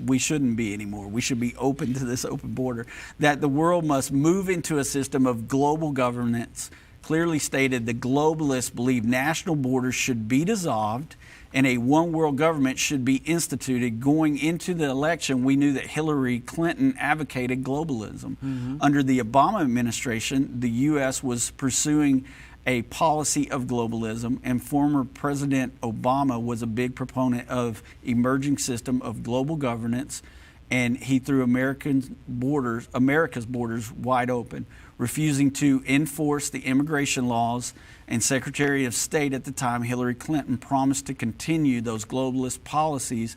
we shouldn't be anymore. We should be open to this open border. That the world must move into a system of global governance. Clearly stated, the globalists believe national borders should be dissolved and a one world government should be instituted. Going into the election, we knew that Hillary Clinton advocated globalism. Under the Obama administration, the U.S. was pursuing a policy of globalism, and former President Obama was a big proponent of emerging system of global governance, and he threw America's borders wide open, refusing to enforce the immigration laws. And Secretary of State at the time, Hillary Clinton, promised to continue those globalist policies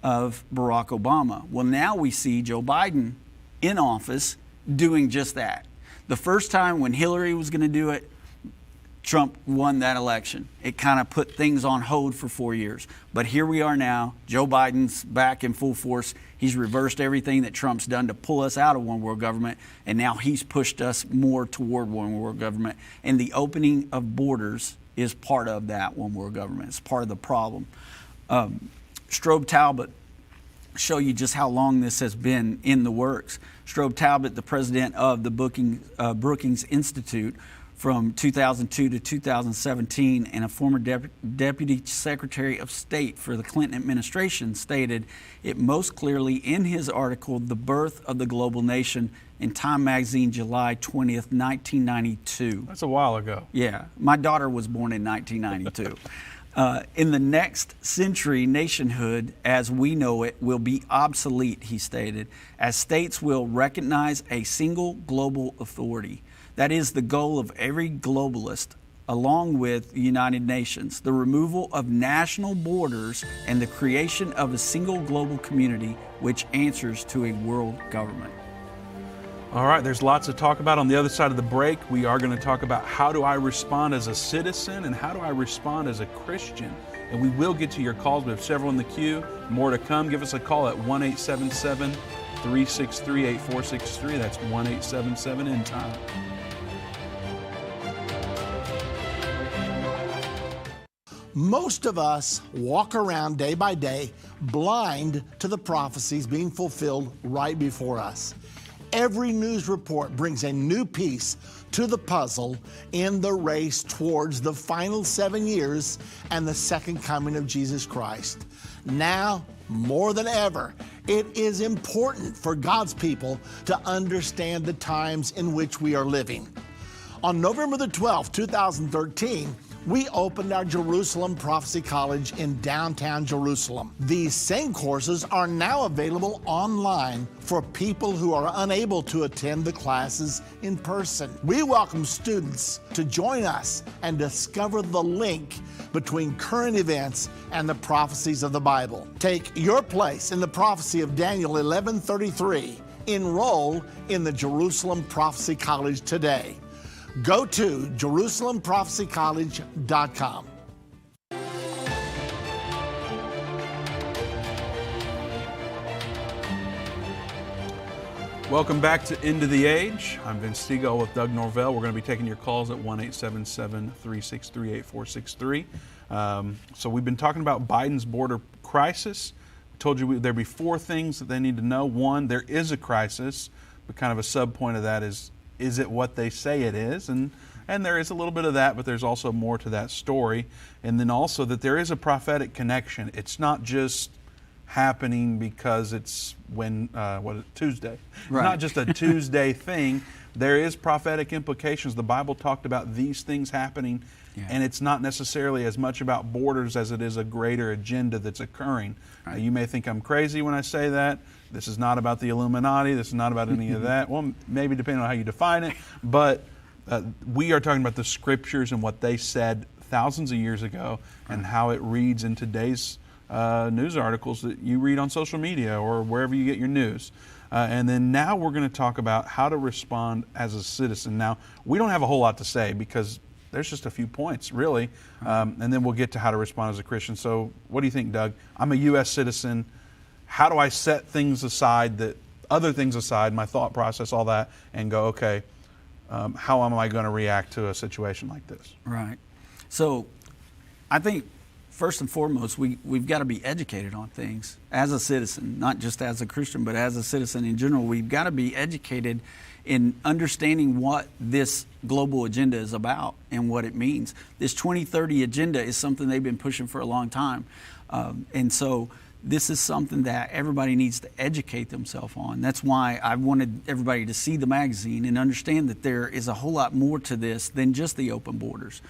of Barack Obama. Well, now we see Joe Biden in office doing just that. The first time when Hillary was going to do it, Trump won that election. It kind of put things on hold for 4 years. But here we are now. Joe Biden's back in full force. He's reversed everything that Trump's done to pull us out of one world government, and now he's pushed us more toward one world government. And the opening of borders is part of that one world government. It's part of the problem. Strobe Talbot show you just how long this has been in the works. Strobe Talbot, the president of the Brookings Institute, from 2002 to 2017, and a former Deputy Secretary of State for the Clinton administration, stated it most clearly in his article, The Birth of the Global Nation, in Time magazine, July 20th, 1992. That's a while ago. Yeah, my daughter was born in 1992. In the next century, nationhood as we know it will be obsolete, he stated, as states will recognize a single global authority. That is the goal of every globalist, along with the United Nations, the removal of national borders and the creation of a single global community which answers to a world government. All right, there's lots to talk about. On the other side of the break, we are going to talk about how do I respond as a citizen and how do I respond as a Christian. And we will get to your calls. We have several in the queue. More to come. Give us a call at 1-877-363-8463. That's 1-877-Endtime. Most of us walk around day by day blind to the prophecies being fulfilled right before us. Every news report brings a new piece to the puzzle in the race towards the final 7 years and the second coming of Jesus Christ. Now, more than ever, it is important for God's people to understand the times in which we are living. On November the 12th, 2013, we opened our Jerusalem Prophecy College in downtown Jerusalem. These same courses are now available online for people who are unable to attend the classes in person. We welcome students to join us and discover the link between current events and the prophecies of the Bible. Take your place in the prophecy of Daniel 11:33. Enroll in the Jerusalem Prophecy College today. Go to JerusalemProphecyCollege.com. Welcome back to End of the Age. I'm Vince Stegall with Doug Norvell. We're going to be taking your calls at 1-877-363-8463. So we've been talking about Biden's border crisis. We told you there'd be 4 things that they need to know. 1, there is a crisis, but kind of a sub point of that is it what they say it is? And there is a little bit of that, but there's also more to that story. And then also that there is a prophetic connection. It's not just happening because it's Tuesday. It's not just a Tuesday thing. There is prophetic implications. The Bible talked about these things happening, and it's not necessarily as much about borders as it is a greater agenda that's occurring. You may think I'm crazy when I say that. This is not about the Illuminati. This is not about any of that. Well, maybe depending on how you define it, but we are talking about the Scriptures and what they said thousands of years ago, and how it reads in today's news articles that you read on social media or wherever you get your news. And then now we're going to talk about how to respond as a citizen. Now, we don't have a whole lot to say because there's just a few points, really, and then we'll get to how to respond as a Christian. So what do you think, Doug? I'm a U.S. citizen. How do I set things aside, other things aside, my thought process, all that, and go, okay, how am I going to react to a situation like this? Right. So I think first and foremost, we've got to be educated on things as a citizen, not just as a Christian, but as a citizen in general. We've got to be educated in understanding what this global agenda is about and what it means. This 2030 agenda is something they've been pushing for a long time. And so this is something that everybody needs to educate themselves on. That's why I wanted everybody to see the magazine and understand that there is a whole lot more to this than just the open borders.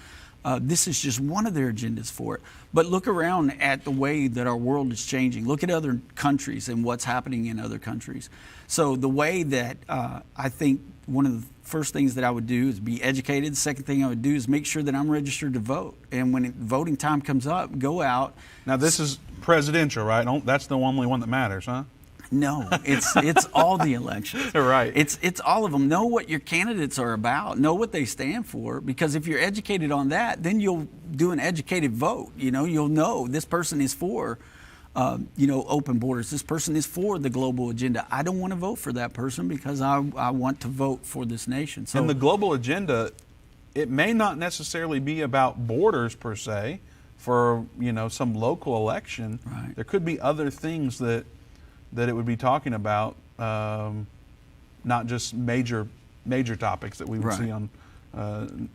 This is just one of their agendas for it. But look around at the way that our world is changing. Look at other countries and what's happening in other countries. So the way that I think one of the first things that I would do is be educated. The second thing I would do is make sure that I'm registered to vote. And when voting time comes up, go out. Now this is presidential, right? That's the only one that matters, huh? No, it's all the elections. Right. It's all of them. Know what your candidates are about. Know what they stand for. Because if you're educated on that, then you'll do an educated vote. You'll know this person is for, open borders. This person is for the global agenda. I don't want to vote for that person because I want to vote for this nation. So, and the global agenda, it may not necessarily be about borders per se for, some local election. Right. There could be other things that it would be talking about, not just major topics that we would see on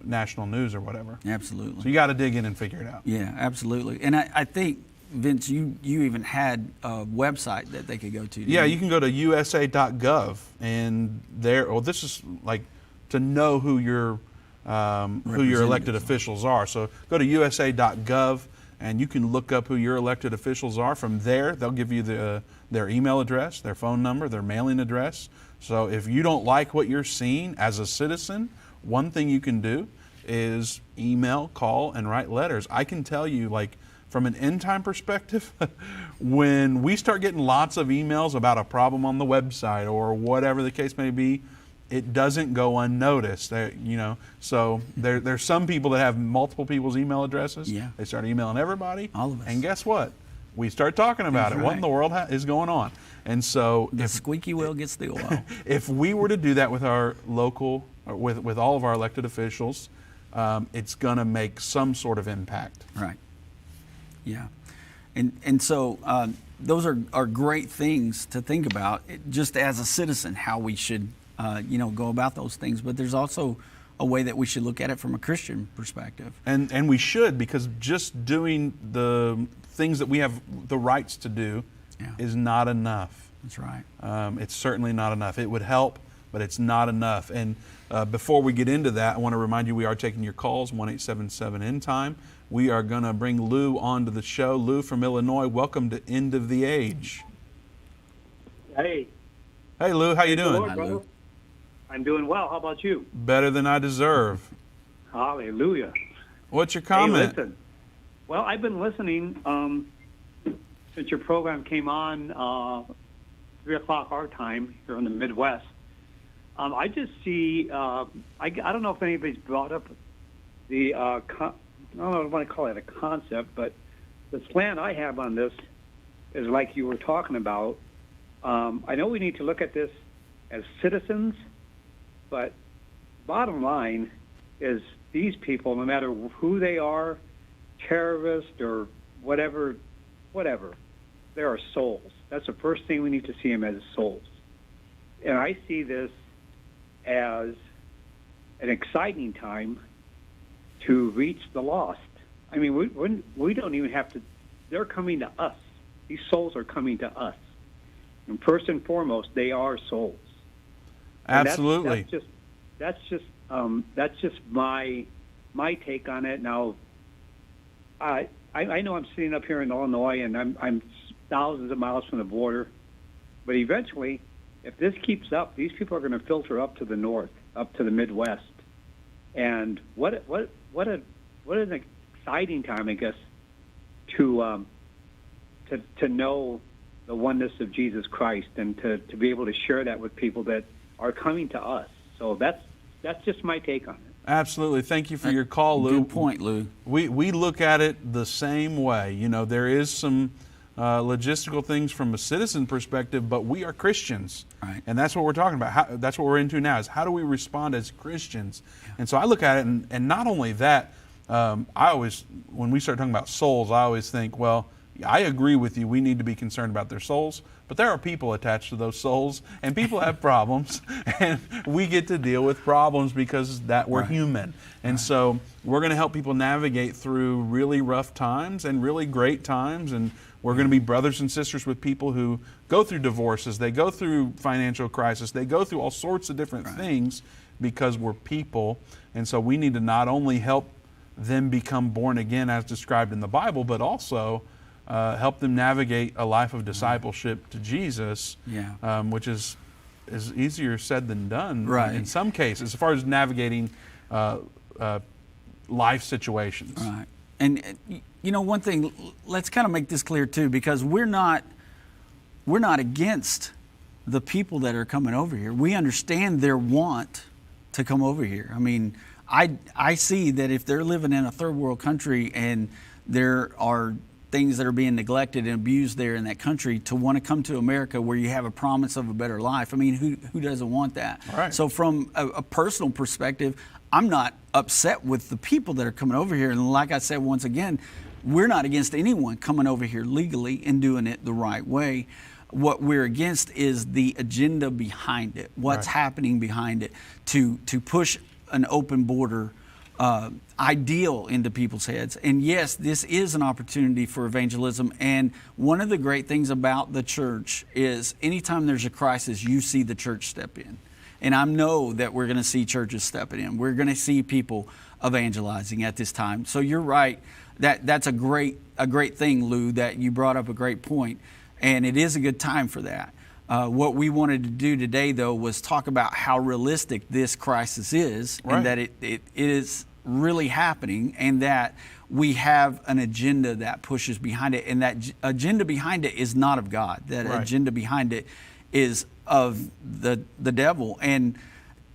national news or whatever. Absolutely. So you got to dig in and figure it out. Yeah, absolutely. And I think, Vince, you even had a website that they could go to. Yeah, you can go to usa.gov, and this is like to know who your elected officials are. So go to usa.gov. And you can look up who your elected officials are. From there, they'll give you their email address, their phone number, their mailing address. So if you don't like what you're seeing as a citizen, one thing you can do is email, call, and write letters. I can tell you, from an Endtime perspective, when we start getting lots of emails about a problem on the website or whatever the case may be, it doesn't go unnoticed. So there's some people that have multiple people's email addresses. Yeah. They start emailing everybody. All of us. And guess what? We start talking about That's it. What in right. the world is going on? And so The squeaky wheel gets the oil. if we were to do that with our local, or with all of our elected officials, it's going to make some sort of impact. Right. Yeah. And so those are great things to think about, just as a citizen, how we should go about those things. But there's also a way that we should look at it from a Christian perspective. And we should, because just doing the things that we have the rights to do is not enough. That's right. It's certainly not enough. It would help, but it's not enough. And before we get into that, I want to remind you we are taking your calls, 1-877-Endtime. We are going to bring Lou onto the show. Lou from Illinois, welcome to End of the Age. Hey. Hey, Lou, how you doing? Lord, brother. I'm doing well. How about you? Better than I deserve. Hallelujah. What's your comment? Hey, listen. Well, I've been listening since your program came on 3 o'clock our time here in the Midwest. I just see, I don't know if anybody's brought up the, I don't know if I want to call it a concept, but the slant I have on this is like you were talking about. I know we need to look at this as citizens, but bottom line is these people, no matter who they are, terrorist or whatever, there are souls. That's the first thing we need to see them as, souls. And I see this as an exciting time to reach the lost. I mean, we don't even have to, they're coming to us. These souls are coming to us. And first and foremost, they are souls. And Absolutely. That's just my take on it. Now, I know I'm sitting up here in Illinois, and I'm thousands of miles from the border, but eventually, if this keeps up, these people are going to filter up to the north, up to the Midwest, and what an exciting time, I guess, to know the oneness of Jesus Christ and to be able to share that with people that are coming to us. So that's just my take on it. Absolutely. Thank you for your call, Lou. Good point, Lou. We look at it the same way. You know, there is some logistical things from a citizen perspective, but we are Christians. Right. And that's what we're talking about. That's what we're into now, is how do we respond as Christians? Yeah. And so I look at it, and not only that, when we start talking about souls, I always think, well, I agree with you. We need to be concerned about their souls, but there are people attached to those souls, and people have problems, and we get to deal with problems because we're human. And so we're going to help people navigate through really rough times and really great times, and we're going to be brothers and sisters with people who go through divorces, they go through financial crisis, they go through all sorts of different things because we're people. And so we need to not only help them become born again as described in the Bible, but also help them navigate a life of discipleship to Jesus, which is easier said than done in some cases, as far as navigating life situations. Right. And you know, one thing, let's kind of make this clear too, because we're not against the people that are coming over here. We understand their want to come over here. I mean, I see that if they're living in a third world country and there are things that are being neglected and abused there in that country, to want to come to America where you have a promise of a better life. I mean, who doesn't want that? Right. So from a personal perspective, I'm not upset with the people that are coming over here. And like I said, once again, we're not against anyone coming over here legally and doing it the right way. What we're against is the agenda behind it, what's happening behind it to push an open border ideal into people's heads. And yes, this is an opportunity for evangelism. And one of the great things about the church is anytime there's a crisis, you see the church step in. And I know that we're going to see churches stepping in. We're going to see people evangelizing at this time. So you're right. That's a great thing, Lou, that you brought up a great point. And it is a good time for that. What we wanted to do today, though, was talk about how realistic this crisis is, and that it is really happening, and that we have an agenda that pushes behind it, and that agenda behind it is not of God. That agenda behind it is of the devil. And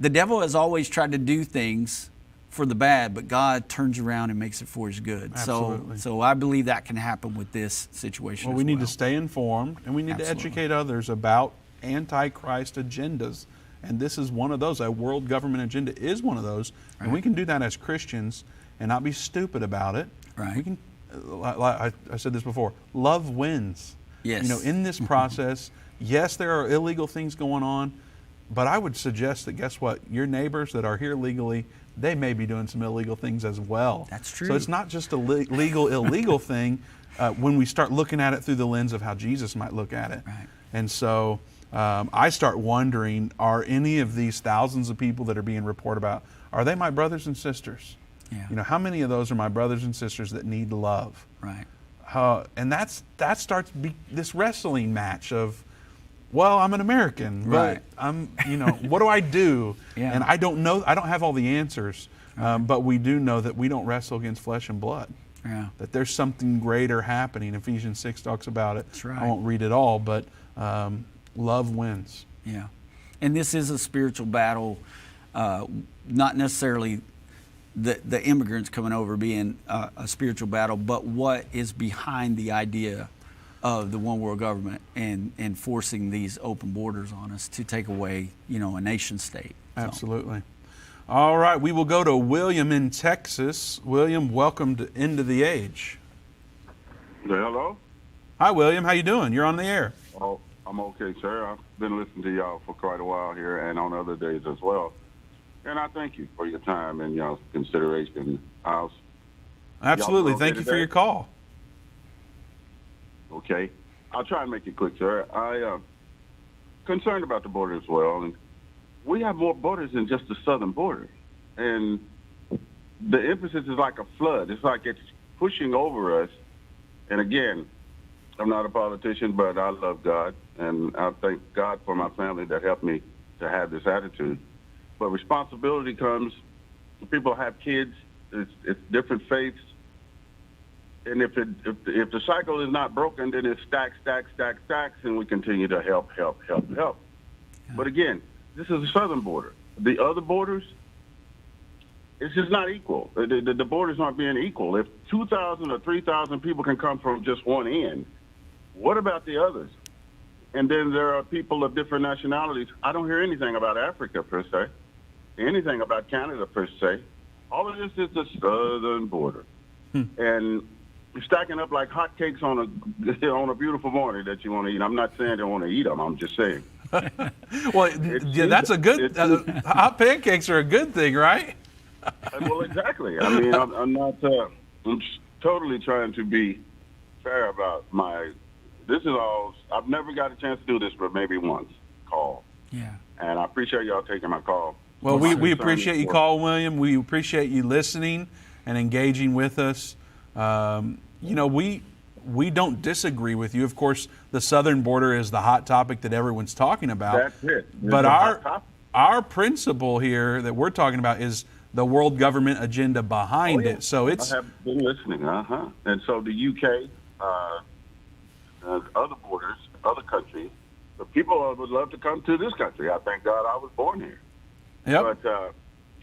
the devil has always tried to do things for the bad, but God turns around and makes it for his good. Absolutely. So I believe that can happen with this situation. Well, we need to stay informed, and we need to educate others about antichrist agendas. And this is one of those. A world government agenda is one of those. And we can do that as Christians and not be stupid about it. Right. We can, I said this before, love wins. Yes. You know, in this process, yes, there are illegal things going on, but I would suggest that, guess what? Your neighbors that are here legally, they may be doing some illegal things as well. That's true. So it's not just a legal, illegal thing when we start looking at it through the lens of how Jesus might look at it. Right. And so I start wondering, are any of these thousands of people that are being reported about, are they my brothers and sisters? Yeah. You know, how many of those are my brothers and sisters that need love? Right. And that starts this wrestling match of, well, I'm an American, but what do I do? Yeah. And I don't know, I don't have all the answers, but we do know that we don't wrestle against flesh and blood. Yeah. That there's something greater happening. Ephesians 6 talks about it. That's right. I won't read it all, but love wins. Yeah. And this is a spiritual battle, not necessarily the immigrants coming over being a spiritual battle, but what is behind the idea of the one world government and forcing these open borders on us to take away, a nation state. Absolutely. All right, we will go to William in Texas. William, welcome to End of the Age. Hello? Hi, William. How you doing? You're on the air. Oh, I'm okay, sir. I've been listening to y'all for quite a while here and on other days as well. And I thank you for your time and y'all's consideration. Absolutely. Y'all Thank you for your call. Okay. I'll try and make it quick, sir. I'm concerned about the border as well. And we have more borders than just the southern border. And the emphasis is like a flood. It's like it's pushing over us. And again, I'm not a politician, but I love God. And I thank God for my family that helped me to have this attitude. But responsibility comes, people have kids, it's different faiths. And if the cycle is not broken, then it's stacks, and we continue to help. Yeah. But again, this is the southern border. The other borders, it's just not equal. The borders aren't being equal. If 2,000 or 3,000 people can come from just one end, what about the others? And then there are people of different nationalities. I don't hear anything about Africa per se, anything about Canada per se. All of this is the southern border. And stacking up like hotcakes on a beautiful morning that you want to eat. I'm not saying I want to eat them. I'm just saying. Well, that's a good. Hot pancakes are a good thing, right? Well, exactly. I mean, I'm not. I'm totally trying to be fair about my. This is all. I've never got a chance to do this, but maybe once. Call. Yeah. And I appreciate y'all taking my call. Well, we appreciate you calling, William. We appreciate you listening and engaging with us. We don't disagree with you. Of course, the southern border is the hot topic that everyone's talking about. That's it. But our principle here that we're talking about is the world government agenda behind it. So it's. I have been listening. And so the UK, other borders, other countries, the people would love to come to this country. I thank God I was born here. Yep. But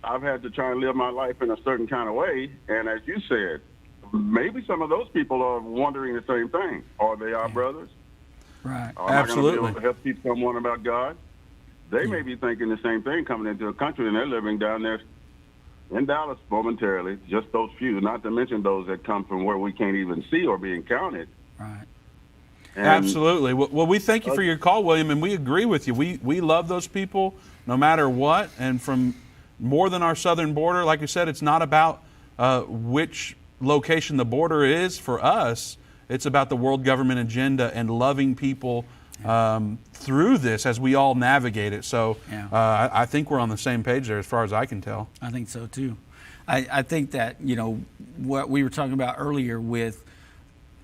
I've had to try and live my life in a certain kind of way. And as you said, maybe some of those people are wondering the same thing. Are they our brothers? Right. Am I going to be able to help teach someone about God? They may be thinking the same thing coming into a country, and they're living down there in Dallas momentarily, just those few, not to mention those that come from where we can't even see or being counted. Right. And absolutely. Well, we thank you for your call, William, and we agree with you. We love those people no matter what, and from more than our southern border, like you said, it's not about which location the border is for us. It's about the world government agenda and loving people through this as we all navigate it. So I think we're on the same page there as far as I can tell. I think so too. I think that, what we were talking about earlier with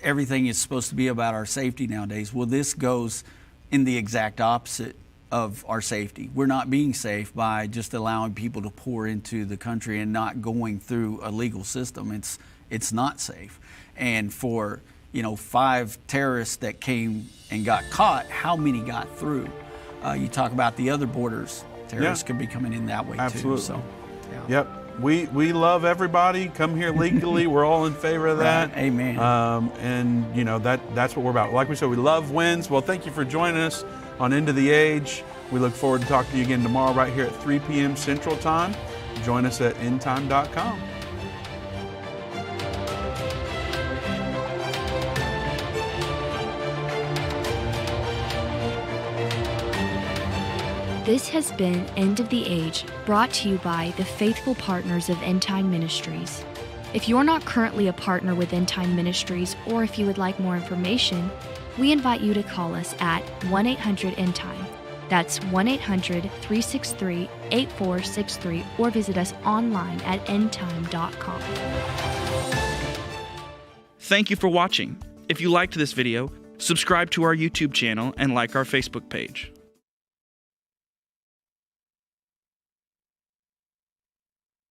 everything is supposed to be about our safety nowadays. Well, this goes in the exact opposite of our safety. We're not being safe by just allowing people to pour into the country and not going through a legal system. It's not safe. And for 5 terrorists that came and got caught, how many got through? You talk about the other borders. Terrorists could be coming in that way too. So, Yep. We love everybody. Come here legally. We're all in favor of that. Right. Amen. And that's what we're about. Like we said, we love wins. Well, thank you for joining us on End of the Age. We look forward to talking to you again tomorrow right here at 3 p.m. Central Time. Join us at endtime.com. This has been End of the Age, brought to you by the faithful partners of Endtime Ministries. If you're not currently a partner with Endtime Ministries, or if you would like more information, we invite you to call us at 1-800-ENDTIME. That's 1-800-363-8463, or visit us online at endtime.com. Thank you for watching. If you liked this video, subscribe to our YouTube channel and like our Facebook page.